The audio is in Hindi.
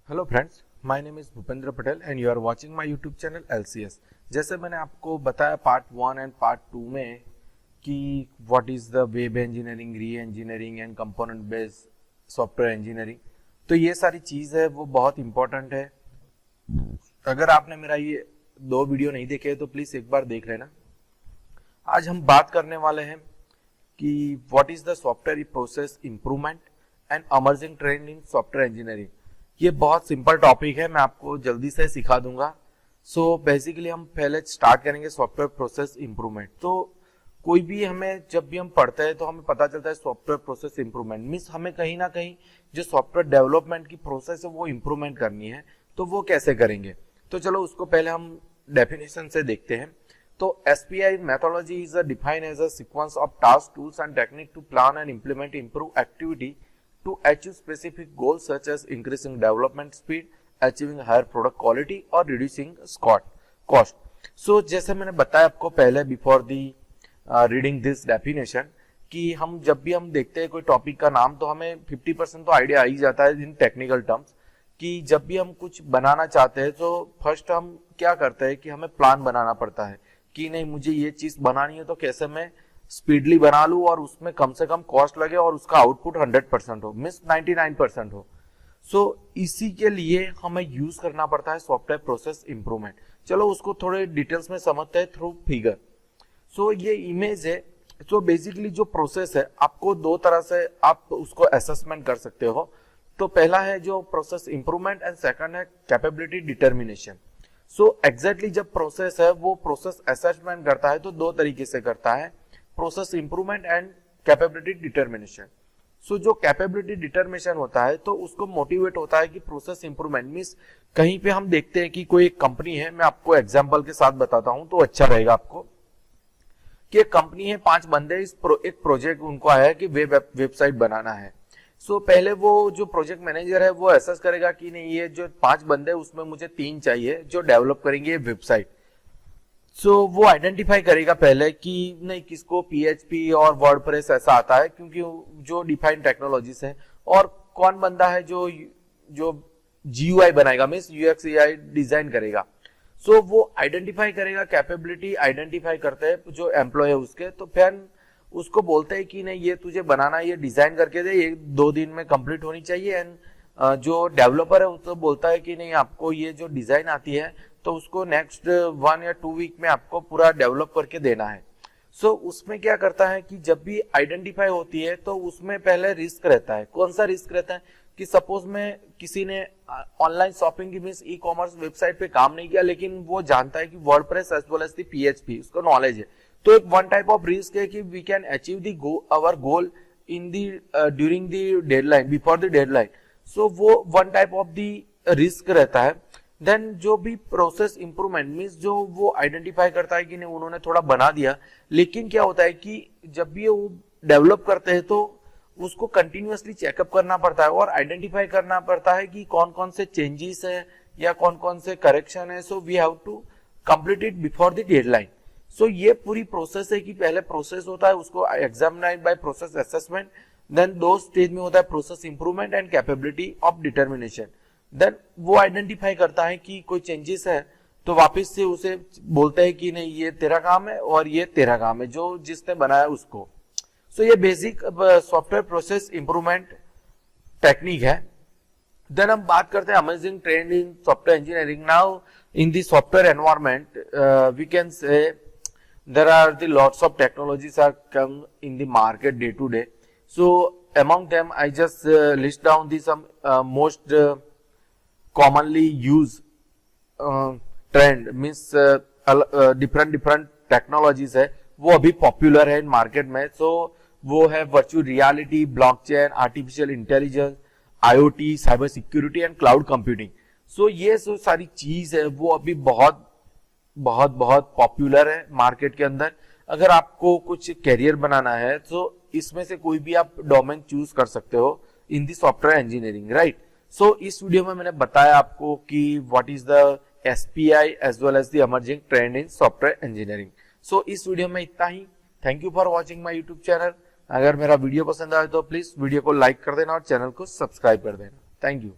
Hello friends, my name is Bhupendra Patel and you are watching my YouTube channel LCS. जैसे मैंने आपको बताया पार्ट 1 एंड पार्ट 2 में कि what is the web engineering, री engineering and component based software engineering, तो ये सारी चीज़ है वो बहुत इंपॉर्टेंट है। अगर आपने मेरा ये 2 वीडियो नहीं देखे तो प्लीज़ एक बार देख लेना। आज हम बात करने वाले हैं कि what is the software process improvement and emerging trend in software engineering. ये बहुत सिंपल टॉपिक है, मैं आपको जल्दी से सिखा दूंगा। सो बेसिकली हम पहले स्टार्ट करेंगे सॉफ्टवेयर प्रोसेस इंप्रूवमेंट। तो कोई भी हमें जब भी हम पढ़ते हैं तो हमें पता चलता है सॉफ्टवेयर प्रोसेस इंप्रूवमेंट मीन्स हमें कहीं ना कहीं जो सॉफ्टवेयर डेवलपमेंट की प्रोसेस है वो इंप्रूवमेंट करनी है। तो वो कैसे करेंगे, तो चलो उसको पहले हम डेफिनेशन से देखते हैं। तो SPI methodology is defined as a sequence of tasks, tools and technique to plan and implement improve activity to achieve specific goals such as increasing development speed, achieving higher product quality or reducing cost. So जैसे मैंने बताया आपको पहले before the reading this definition कि हम जब भी हम देखते हैं कोई टॉपिक का नाम तो हमें 50% तो आइडिया आ ही जाता है इन टेक्निकल टर्म्स कि जब भी हम कुछ बनाना चाहते हैं तो फर्स्ट हम क्या करते हैं कि हमें प्लान बनाना पड़ता है कि नहीं मुझे ये चीज बनानी है तो कैसे मैं स्पीडली बना लूं और उसमें कम से कम कॉस्ट लगे और उसका आउटपुट 100% हो, मीन्स 99% हो। सो इसी के लिए हमें यूज करना पड़ता है सॉफ्टवेयर प्रोसेस इंप्रूवमेंट। चलो उसको थोड़े डिटेल्स में समझते हैं थ्रू फिगर। सो ये इमेज है। सो बेसिकली जो प्रोसेस है आपको 2 तरह से आप उसको असेसमेंट कर सकते हो। तो पहला है जो प्रोसेस इंप्रूवमेंट एंड सेकंड है कैपेबिलिटी डिटर्मिनेशन। सो एग्जैक्टली जब प्रोसेस है वो प्रोसेस असेसमेंट करता है तो 2 तरीके से करता है, process improvement and capability determination. So जो कैपेबिलिटी डिटर्मिनेशन होता है तो उसको मोटिवेट होता है कि प्रोसेस इंप्रूवमेंट मींस कहीं पे हम देखते हैं कि कोई एक कंपनी है, मैं आपको एग्जांपल के साथ बताता हूं तो अच्छा रहेगा आपको कि एक कंपनी है, 5 बंदे एक प्रोजेक्ट उनको आया है कि वेबसाइट बनाना है। सो पहले वो जो प्रोजेक्ट मैनेजर है वो असेस करेगा कि नहीं ये जो 5 बंदे उसमें मुझे 3 चाहिए जो डेवलप करेंगे वेबसाइट। सो वो आइडेंटिफाई करेगा पहले कि नहीं किसको PHP और वर्डप्रेस ऐसा आता है क्योंकि जो डिफाइंड टेक्नोलॉजीज है, और कौन बंदा है जो GUI बनाएगा मीन्स UX UI डिजाइन करेगा। सो वो आइडेंटिफाई करेगा, कैपेबिलिटी आइडेंटिफाई करते हैं जो एम्प्लॉय है उसके, तो फिर उसको बोलते हैं कि नहीं ये तुझे बनाना, ये डिजाइन करके दे, ये 2 दिन में कंप्लीट होनी चाहिए। एंड जो डेवलपर है उसको बोलता है कि नहीं आपको ये जो डिजाइन आती है तो उसको नेक्स्ट 1 या 2 वीक में आपको पूरा डेवलप करके देना है। सो उसमें क्या करता है कि जब भी आइडेंटिफाई होती है तो उसमें पहले रिस्क रहता है। कौन सा रिस्क रहता है कि सपोज में किसी ने ऑनलाइन शॉपिंग की मींस ई-कॉमर्स वेबसाइट पे काम नहीं किया लेकिन वो जानता है कि WordPress as well as the PHP उसको नॉलेज है, तो एक वन टाइप ऑफ रिस्क है कि we can achieve the our goal in the during the deadline, before the deadline. So वो one type of the risk रहता है। देन जो भी प्रोसेस इंप्रूवमेंट मीन्स जो वो आइडेंटिफाई करता है कि नहीं उन्होंने थोड़ा बना दिया, लेकिन क्या होता है कि जब भी वो डेवलप करते हैं तो उसको कंटिन्यूअसली चेकअप करना पड़ता है और आइडेंटिफाई करना पड़ता है कि कौन कौन से चेंजेस है या कौन कौन से करेक्शन है। So we have to complete it before the deadline. So ये पूरी प्रोसेस है कि पहले प्रोसेस होता है उसको examine by process assessment, then 2 stage में होता है process improvement and capability of determination. Then वो आइडेंटिफाई करता है कि कोई चेंजेस है तो वापस से उसे बोलते हैं कि नहीं ये तेरा काम है और ये तेरा काम है जो जिसने बनाया उसको। सो ये basic software process improvement technique है। देन हम बात करते हैं amazing trend in software engineering. Now in the software environment we can say there are the lots of technologies are come in the market day to day. So among them I just list down the some most commonly used trend means different technologies है वो अभी पॉपुलर है इन मार्केट में। सो वो है virtual reality, blockchain, artificial intelligence, IoT, cyber security and cloud computing. So ये जो सारी चीज है वो अभी बहुत बहुत बहुत पॉपुलर है मार्केट के अंदर। अगर आपको कुछ करियर बनाना है तो इसमें से कोई भी आप डोमेन चूज कर सकते हो in the software engineering, right. So इस वीडियो में मैंने बताया आपको कि what is the SPI as well as the emerging trend in software engineering. So इस वीडियो में इतना ही। Thank you for watching my YouTube channel. अगर मेरा वीडियो पसंद आए तो प्लीज वीडियो को लाइक कर देना और चैनल को सब्सक्राइब कर देना। Thank you.